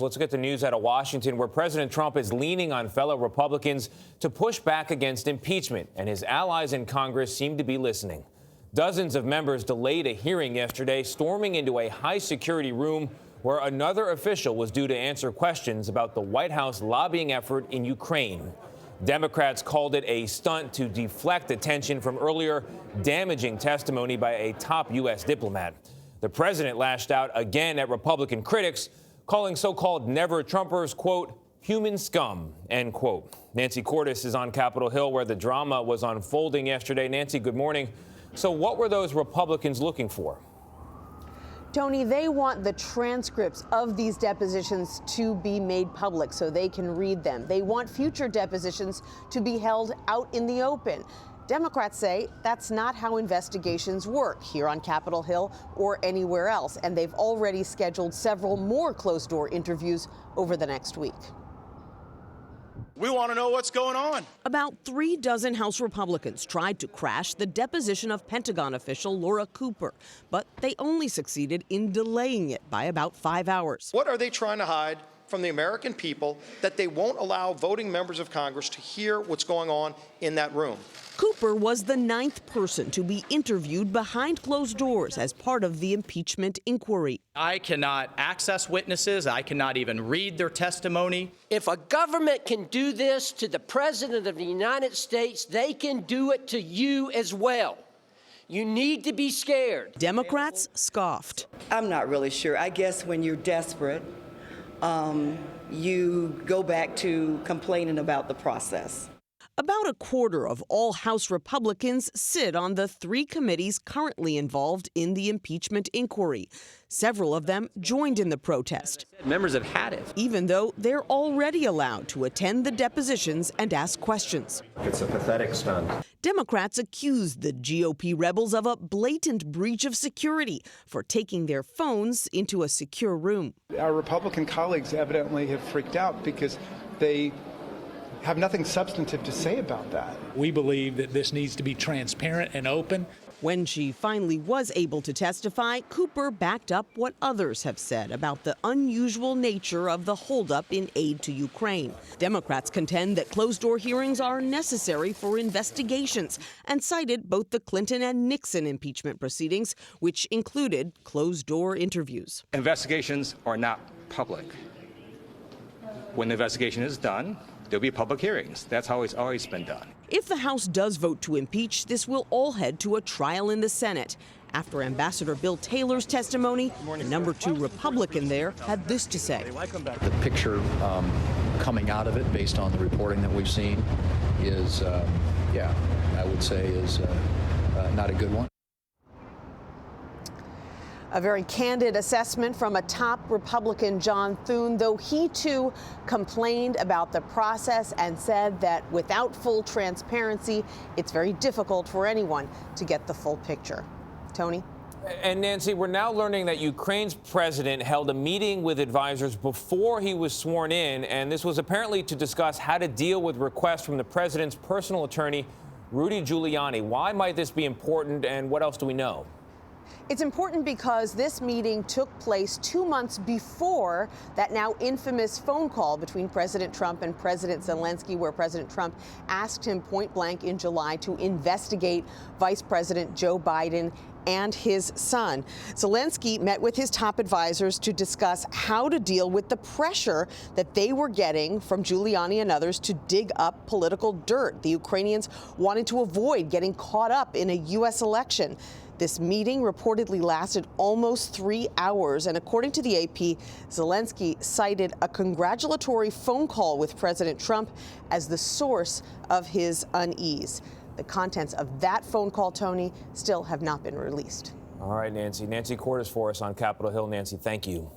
Let's get the news out of Washington, where President Trump is leaning on fellow Republicans to push back against impeachment, and his allies in Congress seem to be listening. Dozens of members delayed a hearing yesterday, storming into a high-security room where another official was due to answer questions about the White House lobbying effort in Ukraine. Democrats called it a stunt to deflect attention from earlier damaging testimony by a top U.S. diplomat. The president lashed out again at Republican critics, calling so-called never-Trumpers, quote, human scum, end quote. Nancy Cordes is on Capitol Hill, where the drama was unfolding yesterday. Nancy, good morning. So what were those Republicans looking for? Tony, they want the transcripts of these depositions to be made public so they can read them. They want future depositions to be held out in the open. Democrats say that's not how investigations work here on Capitol Hill or anywhere else, and they've already scheduled several more closed-door interviews over the next week. We want to know what's going on. About 3 dozen House Republicans tried to crash the deposition of Pentagon official Laura Cooper, but they only succeeded in delaying it by about 5 hours. What are they trying to hide from the American people that they won't allow voting members of Congress to hear what's going on in that room? Cooper was the 9th person to be interviewed behind closed doors as part of the impeachment inquiry. I cannot access witnesses. I cannot even read their testimony. If a government can do this to the President of the United States, they can do it to you as well. You need to be scared. Democrats scoffed. I'm not really sure. I guess when you're desperate, you go back to complaining about the process. About a quarter of all House Republicans sit on the 3 committees currently involved in the impeachment inquiry. Several of them joined in the protest. Members have had it. Even though they're already allowed to attend the depositions and ask questions. It's a pathetic stunt. Democrats accused the GOP rebels of a blatant breach of security for taking their phones into a secure room. Our Republican colleagues evidently have freaked out because they have nothing substantive to say about that. We believe that this needs to be transparent and open. When she finally was able to testify, Cooper backed up what others have said about the unusual nature of the holdup in aid to Ukraine. Democrats contend that closed-door hearings are necessary for investigations and cited both the Clinton and Nixon impeachment proceedings, which included closed-door interviews. Investigations are not public. When the investigation is done, there'll be public hearings. That's how it's always been done. If the House does vote to impeach, this will all head to a trial in the Senate. After Ambassador Bill Taylor's testimony, the number 2 Republican there had this to say. The picture coming out of it, based on the reporting that we've seen, is, I would say is not a good one. A very candid assessment from a top Republican, John Thune, though he too complained about the process and said that without full transparency, it's very difficult for anyone to get the full picture. Tony? And Nancy, we're now learning that Ukraine's president held a meeting with advisors before he was sworn in, and this was apparently to discuss how to deal with requests from the president's personal attorney, Rudy Giuliani. Why might this be important, and what else do we know? It's important because this meeting took place 2 months before that now infamous phone call between President Trump and President Zelensky, where President Trump asked him point blank in July to investigate Vice President Joe Biden and his son. Zelensky met with his top advisors to discuss how to deal with the pressure that they were getting from Giuliani and others to dig up political dirt. The Ukrainians wanted to avoid getting caught up in a U.S. election. This meeting reportedly lasted almost 3 hours, and according to the AP, Zelensky cited a congratulatory phone call with President Trump as the source of his unease. The contents of that phone call, Tony, still have not been released. All right, Nancy. Nancy Cordes for us on Capitol Hill. Nancy, thank you.